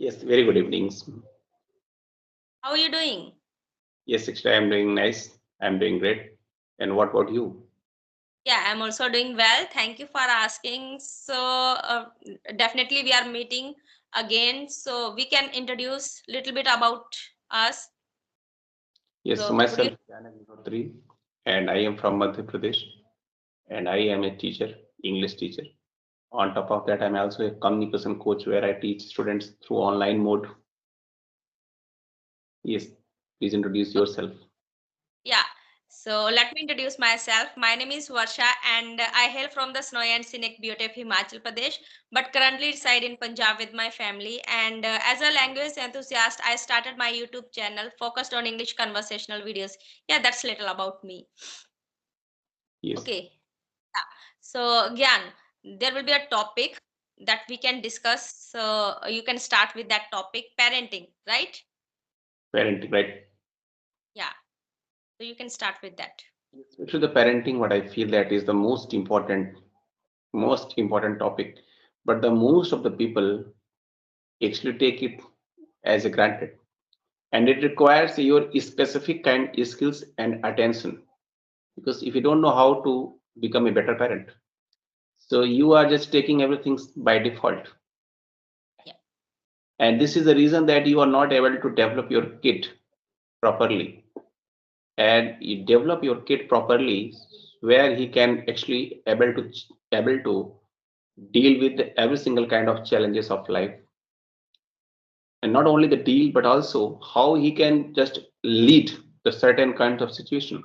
Yes, very good evenings. How are you doing? Yes, actually, I'm doing nice. I'm doing great. And what about you? Yeah, I'm also doing well. Thank you for asking. Definitely we are meeting again, so we can introduce little bit about us. Yes, so So, would you? myself, Janavi, and I am from Madhya Pradesh, and I am a teacher, English teacher. On top of that, I'm also a communication coach where I teach students through online mode. Yes, please introduce yourself. Yeah. So let me introduce myself. My name is Varsha and I hail from the snowy and scenic beauty of Himachal Pradesh, but currently reside in Punjab with my family. And as a language enthusiast, I started my YouTube channel focused on English conversational videos. Yeah, that's little about me. Yes, Okay. Yeah. So, Gyan, there will be a topic that we can discuss. So, you can start with that topic, parenting, right? parenting, right? Yeah. So, you can start with that. Actually, the parenting, what I feel that is the most important topic. But the most of the people actually take it as a granted, and it requires your specific kind skills and attention, because if you don't know how to become a better parent, so you are just taking everything by default, Yeah. and this is the reason that you are not able to develop your kid properly. And you develop your kid properly where he can actually able to deal with every single kind of challenges of life, and not only the deal but also how he can just lead the certain kinds of situation,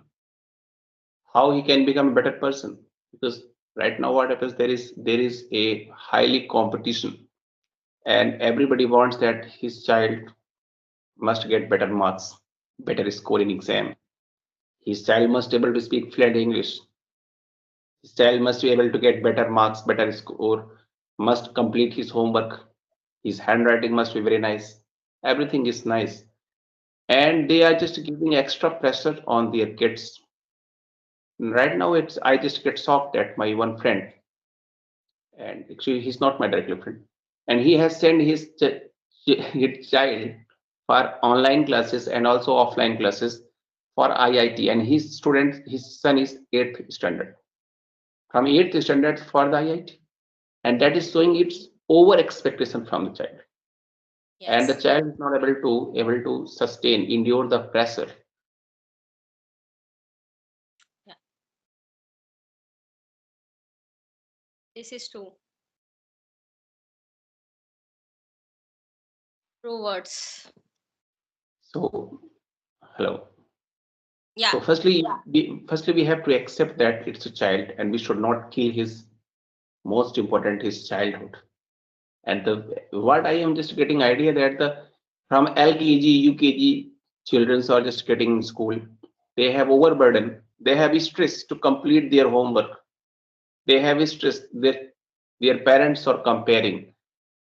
how he can become a better person. Because right now what happens, there is a highly competition, and everybody wants that his child must get better marks, better score in exam, his child must able to speak fluent English, his child must be able to get better marks, better score, must complete his homework, his handwriting must be very nice, everything is nice, and they are just giving extra pressure on their kids. Right now it's, I just get shocked at my one friend, and actually he's not my direct friend, and he has sent his child for online classes and also offline classes for IIT, and his son is 8th standard, from 8th standard for the IIT, and that is showing its over expectation from the child, and the Yes. child is not able to sustain, endure the pressure. Yeah. This is true. True words. So hello. Yeah. So firstly we have to accept that it's a child, and we should not kill his most important, his childhood. And the what I am just getting idea that the from LKG, UKG children are just getting in school. They have overburden. They have stress to complete their homework. They have stress. Their parents are comparing.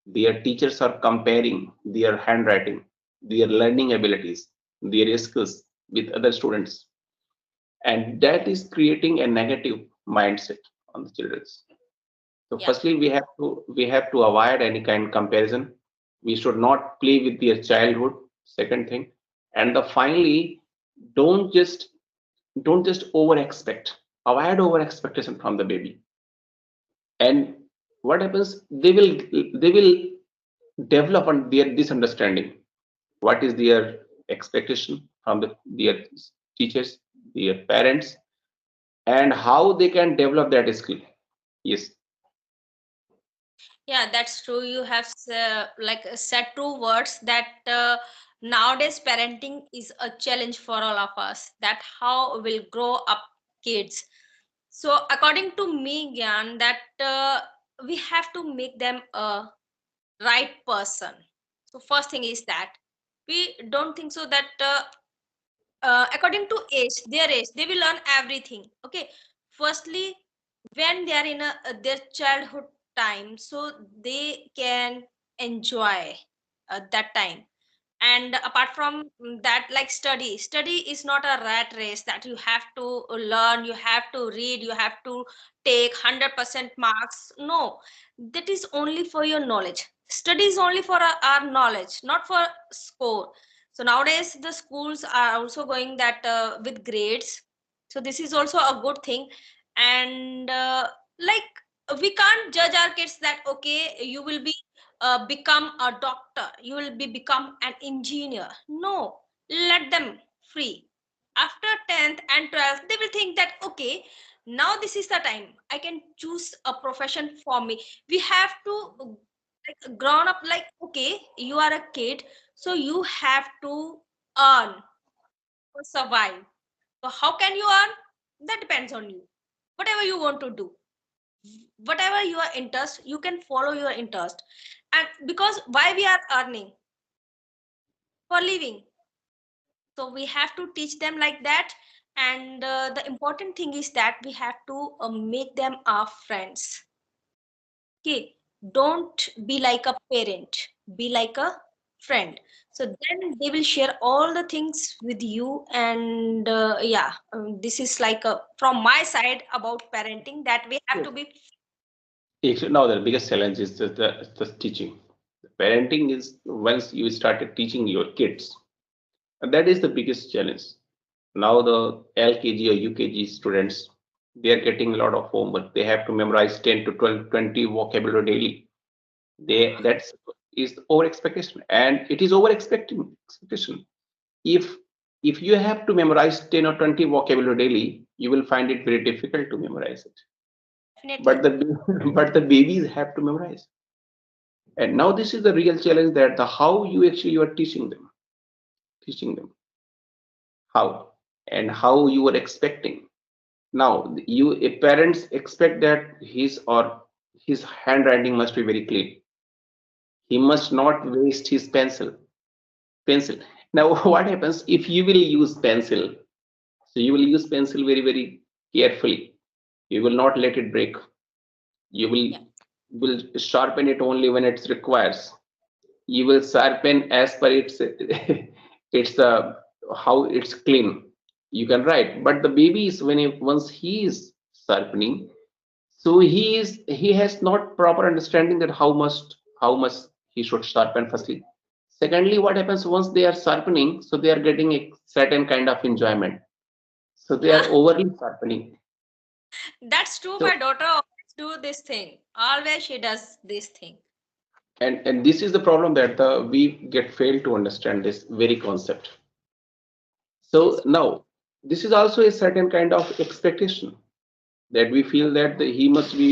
Their teachers are comparing their handwriting, their learning abilities, their skills with other students, and that is creating a negative mindset on the children. So Yeah. firstly, we have to avoid any kind of comparison. We should not play with their childhood. Second thing, and the finally, don't just don't just over expect. Avoid over expectation from the baby. And what happens? They will develop on their this understanding. What is their expectation from their teachers, their parents, and how they can develop that skill. Yes, Yeah, that's true. You have said true words that nowadays parenting is a challenge for all of us. That how we'll grow up kids. So according to me, Gyan, that we have to make them a right person. So first thing is that we don't think so that according to age, they will learn everything. Okay, firstly, when they are in their childhood time, so they can enjoy that time, And apart from that, like study is not a rat race that you have to learn, you have to read, you have to take 100% marks. No, that is only for your knowledge. Study is only for our knowledge, not for score. So nowadays the schools are also going that with grades. So this is also a good thing. And like we can't judge our kids that okay, you will be become a doctor, you will be become an engineer. No, let them free. After 10th and 12th they will think that okay, now this is the time I can choose a profession for me. We have to like grown up like okay, you are a kid, so you have to earn or survive. So how can you earn? That depends on you. Whatever you want to do, whatever your interest, you can follow your interest. And because why we are earning? For living. So we have to teach them like that. And the important thing is that we have to make them our friends. Okay, don't be like a parent, be like a friend. So then they will share all the things with you. And yeah, this is like a, from my side about parenting, that we have Yes. to be. Actually, now the biggest challenge is the teaching. The parenting is once you started teaching your kids, and that is the biggest challenge. Now the LKG or UKG students, they are getting a lot of homework. They have to memorize 10 to 12, 20 vocabulary daily. That's is over expectation, and it is over expecting expectation. If if you have to memorize 10 or 20 vocabulary daily, you will find it very difficult to memorize it. But Definitely. the but the babies have to memorize. And now this is the real challenge, that the how you actually you are teaching them how, and how you are expecting. Now you parents expect that his or his handwriting must be very clean. He must not waste his pencil. Now what happens if you will use pencil? So you will use pencil very very carefully. You will not let it break. You Yeah. will sharpen it only when it requires. You will sharpen as per its it's how it's clean. You can write, but the baby is when once he is sharpening, so he has not proper understanding that how much he should sharpen firstly. Secondly, what happens once they are sharpening, so they are getting a certain kind of enjoyment, so they are Yeah. overly sharpening. That's true. So My daughter always do this thing. Always she does this thing. and this is the problem, that we get failed to understand this very concept. So Yes. now this is also a certain kind of expectation, that we feel that he must be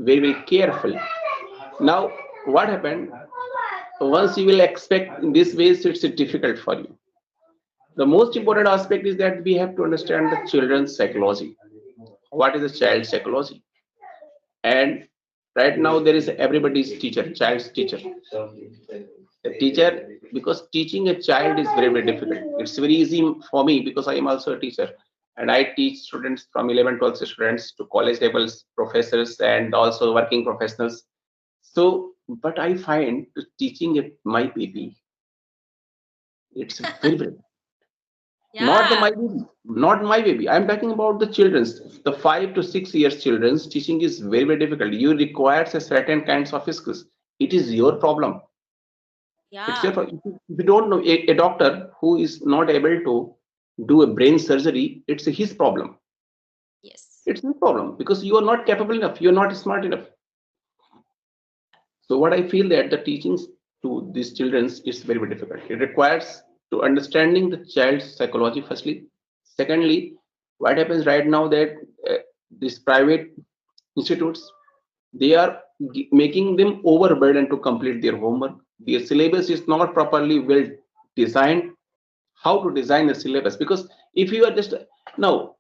very very careful. Now what happened, once you will expect in this way, so it's difficult for you. The most important aspect is that we have to understand the children's psychology. What is the child psychology? And right now there is everybody's teacher, child's teacher. A teacher, because teaching a child is very very difficult. It's very easy for me because I am also a teacher, and I teach students from 11 12 students to college levels, professors, and also working professionals. So but I find teaching my baby, it's very very, not the my Yeah. baby, not my baby, I'm talking about the children's, the 5 to 6 years children's. Teaching is very very difficult. You requires a certain kinds of skills. It is your problem. It's your Yeah. problem. If you don't know a doctor who is not able to do a brain surgery, it's his problem. Yes. It's his problem because you are not capable enough. You are not smart enough. So what I feel that the teachings to these children is very, very difficult. It requires to understanding the child's psychology firstly. Secondly, what happens right now that these private institutes, they are making them overburdened to complete their homework. Their syllabus is not properly well designed. How to design the syllabus? Because if you are just now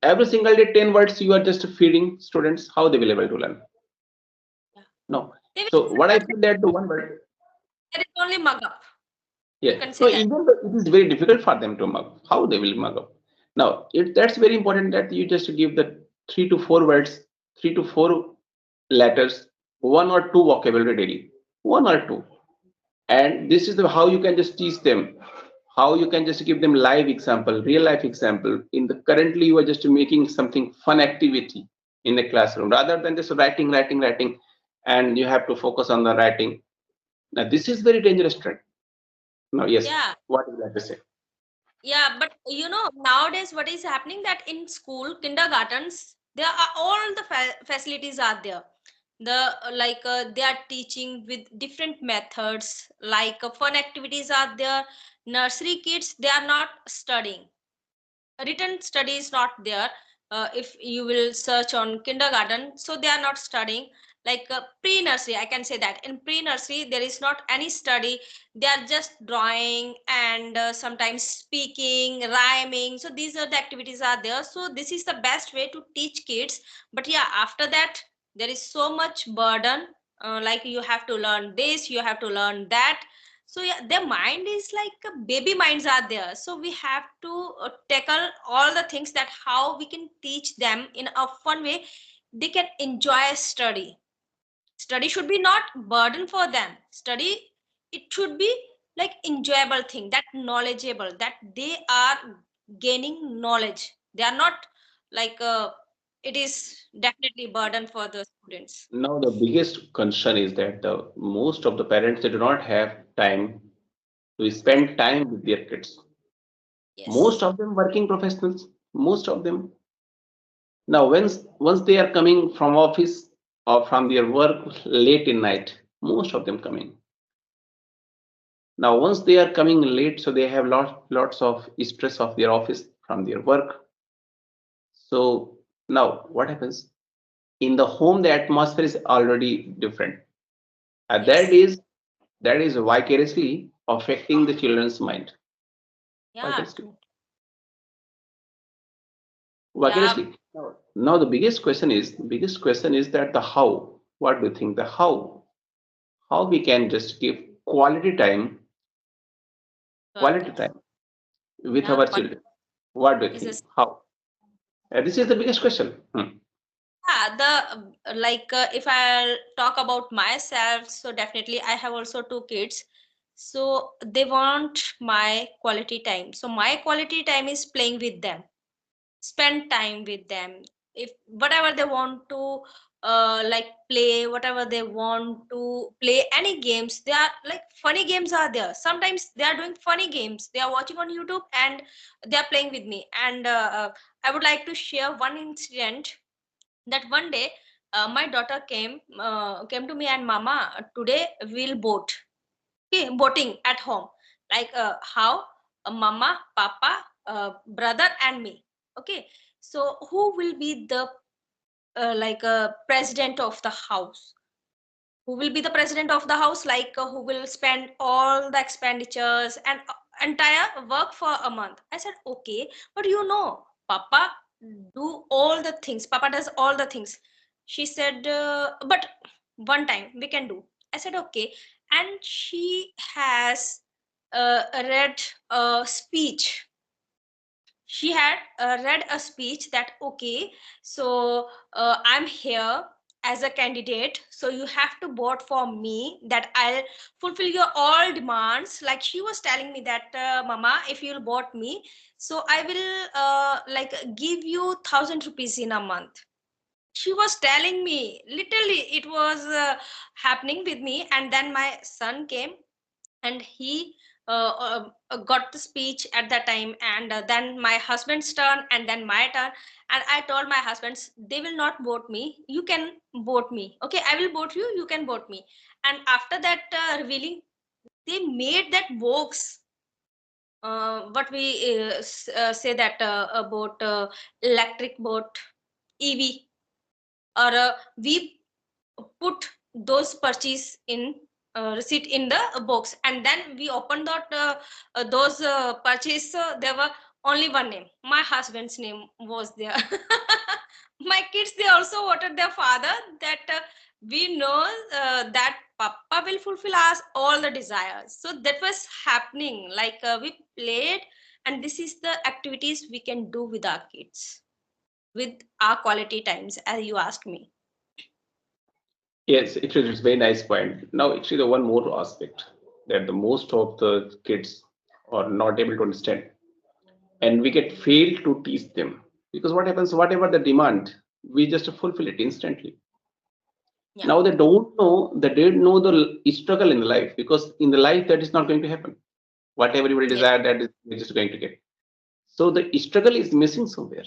every single day 10 words you are just feeding students, how they will able to learn? Yeah. No. They will So what I say feel that the one word, there is only mug up. yeah, You can no, say that. even though it is very difficult for them to mug. How they will mug up? Now, that's very important that you just give the 3 to 4 words, 3 to 4 letters, one or two vocabulary daily, one or two. And this is the how you can just teach them, how you can just give them live example, real life example. In the currently you are just making something fun activity in the classroom rather than just writing, and you have to focus on the writing. Now this is very dangerous trend. Now yes, Yeah. what would you like to say? Yeah, but nowadays what is happening that in school, kindergartens, there are all the facilities are there. They are teaching with different methods, like fun activities are there. Nursery kids, they are not studying, written study is not there. If you will search on kindergarten, so they are not studying. Like pre nursery, I can say that in pre nursery there is not any study. They are just drawing and sometimes speaking, rhyming. So these are the activities are there, so this is the best way to teach kids. But yeah, after that there is so much burden. Like you have to learn this, you have to learn that. So yeah, their mind is like baby minds are there, so we have to tackle all the things that how we can teach them in a fun way. They can enjoy study. Study should be not burden for them. Study, it should be like enjoyable thing, that knowledgeable, that they are gaining knowledge. They are not like it is definitely burden for the students. Now the biggest concern is that the most of the parents, they do not have time to spend time with their kids. Most Yes. of them working professionals, most of them. Now once they are coming from office or from their work late in night, most of them coming. Now once they are coming late, so they have lots of stress of their office from their work. So now what happens? In the home, the atmosphere is already different. And Yes. that is vicariously affecting the children's mind. Yeah, Vicariously. true. Yeah. Vicariously. Now the biggest question is that the how. What do you think? The how? How we can just give quality time, To our quality kids. time with Yeah, our quality children? What do you is a think? How? This is the biggest question. Hmm. yeah, the if I talk about myself, so definitely I have also two kids. So they want my quality time. So my quality time is playing with them, spend time with them. If whatever they want to play, whatever they want to play, any games, they are like funny games are there. Sometimes they are doing funny games. They are watching on YouTube and they are playing with me. And I would like to share one incident that one day my daughter came to me and mama, today we'll boat. Okay, boating at home. Like how mama, papa, brother and me. Okay, so who will be the president of the house? Who will be the president of the house, like who will spend all the expenditures and entire work for a month? I said okay, but papa do all the things, papa does all the things. She said but one time we can do. I said okay. And she has read a speech. She had read a speech that okay, so I'm here as a candidate, so you have to vote for me, that I'll fulfill your all demands. Like she was telling me that mama, if you'll vote me, so I will give you 1,000 rupees in a month. She was telling me literally, it was happening with me. And then my son came and he got the speech at that time. And then my husband's turn and then my turn. And I told my husbands, they will not vote me, you can vote me. Okay, I will vote you, you can vote me. And after that revealing, they made that box, what we say that about electric boat, ev, or we put those purchase in receipt in the box. And then we opened that those purchase. There were only one name, my husband's name was there. My kids, they also voted their father, that we know that papa will fulfill us all the desires. So that was happening, like we played. And this is the activities we can do with our kids, with our quality times, as you asked me. Yes, it is very nice point. Now, actually, the one more aspect. that the most of the kids are not able to understand, and we get failed to teach them, because what happens, whatever the demand, we just fulfill it instantly. Yeah. Now they don't know, they didn't know the struggle in the life, because in the life that is not going to happen. What everybody Yes. desire, that is they're just going to get. So the struggle is missing somewhere.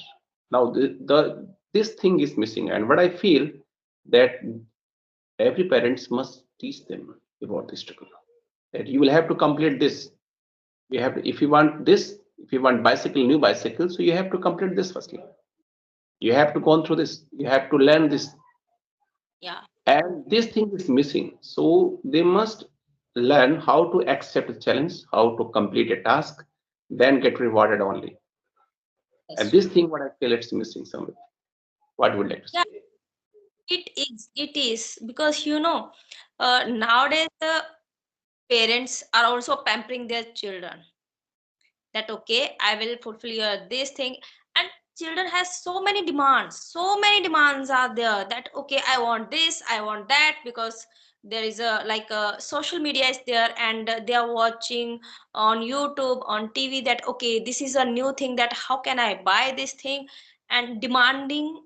Now the this thing is missing, and what I feel that every parents must teach them about the struggle. That you will have to complete this. You have to, if you want this, if you want bicycle, new bicycle, so you have to complete this firstly. You have to go through this. You have to learn this, Yeah. and this thing is missing. So they must learn how to accept a challenge, how to complete a task, then get rewarded only. And Yes. this thing, what I feel, it's missing somewhere. What would you like to say? Yeah, it is because nowadays the parents are also pampering their children, that okay, I will fulfill your this thing. And children has so many demands are there, that okay, I want this, I want that, because there is a like a social media is there, and they are watching on YouTube, on TV, that okay, this is a new thing, that how can I buy this thing, and demanding,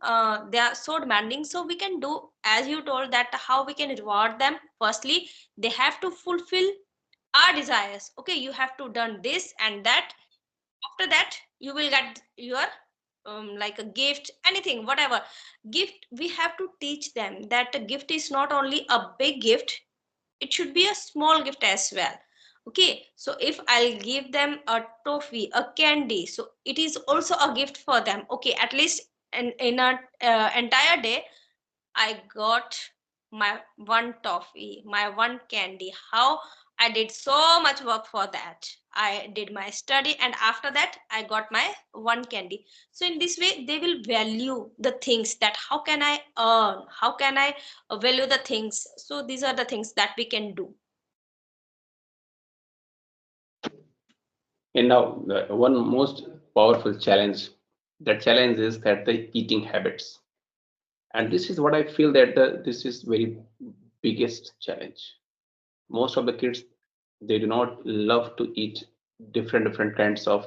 they are so demanding. So we can do, as you told, that how we can reward them. Firstly, they have to fulfill our desires. Okay, you have to done this and that. After that you will get your like a gift, anything, whatever gift. We have to teach them that a gift is not only a big gift, it should be a small gift as well. Okay, so if I'll give them a toffee, a candy, so it is also a gift for them. Okay, at least in a entire day I got my one toffee, my one candy. How I did so much work for that. I did my study, and after that, I got my one candy. So, in this way, they will value the things, that how can I earn? How can I value the things? So, these are the things that we can do. And now, the one most powerful challenge, that challenge is that the eating habits. And this is what I feel that this is very biggest challenge. Most of the kids, they do not love to eat different kinds of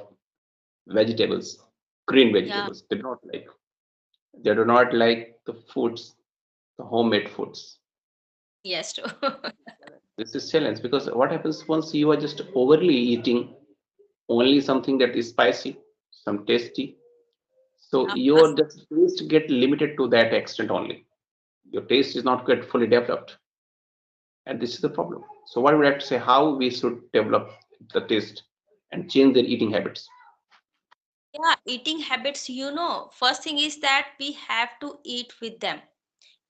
vegetables, green Yeah, vegetables. They do not like. They do not like the foods, the homemade foods. yes, true. This is challenge, because what happens once you are just overly eating only something that is spicy, some tasty, so Yeah, of your course. just taste get limited to that extent only. Your taste is not get fully developed, and this is the problem. So what would I have to say? How we should develop the taste and change their eating habits? Yeah, eating habits, first thing is that we have to eat with them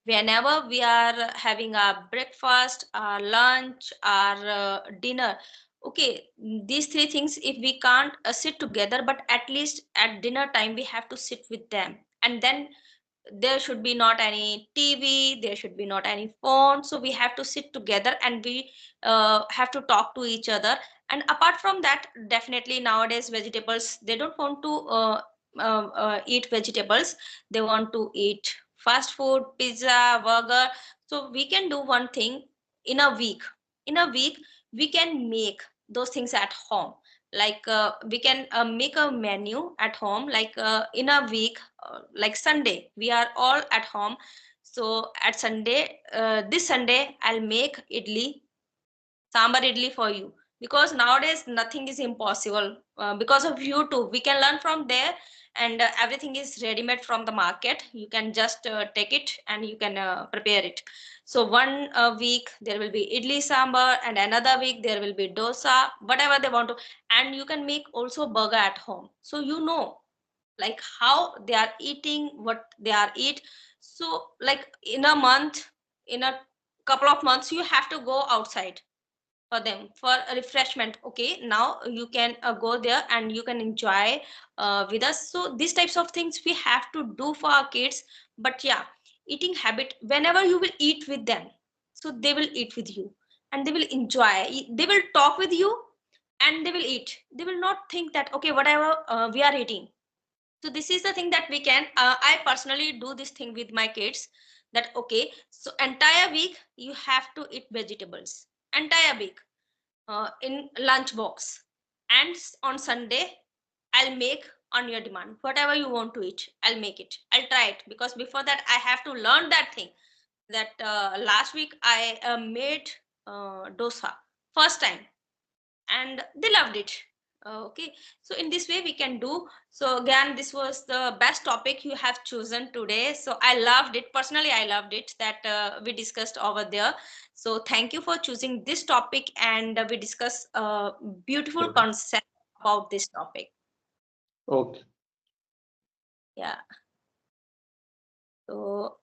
whenever we are having our breakfast, our lunch, our dinner. Okay, these three things, if we can't sit together, but at least at dinner time we have to sit with them, and then there should be not any TV, there should be not any phone. So we have to sit together, and we have to talk to each other. And apart from that, definitely nowadays vegetables, they don't want to eat vegetables. They want to eat fast food, pizza, burger. So we can do one thing. In a week, we can make those things at home. Like we can make a menu at home, like in a week, like Sunday we are all at home. So at Sunday, this Sunday I'll make idli, sambar idli for you, because nowadays nothing is impossible. Because of YouTube we can learn from there, and everything is ready made from the market. You can just take it and you can prepare it. So one week there will be idli sambar, and another week there will be dosa, whatever they want to. And you can make also burger at home, so like how they are eating, what they are eat. So like in a month, in a couple of months, you have to go outside for them for a refreshment. Okay, now you can go there and you can enjoy with us. So these types of things we have to do for our kids. But yeah, eating habit, whenever you will eat with them, so they will eat with you, and they will enjoy, they will talk with you, and they will eat. They will not think that okay, whatever we are eating. So this is the thing that we can I personally do this thing with my kids, that okay, so entire week you have to eat vegetables, entire week. in lunch box, and on Sunday I'll make on your demand whatever you want to eat. I'll make it, I'll try it, because before that I have to learn that thing. That last week I made dosa first time, and they loved it. Okay, so in this way we can do. So again, this was the best topic you have chosen today, so I loved it. Personally, I loved it that we discussed over there. So thank you for choosing this topic, and we discuss beautiful Okay. concept about this topic. Okay. Yeah. So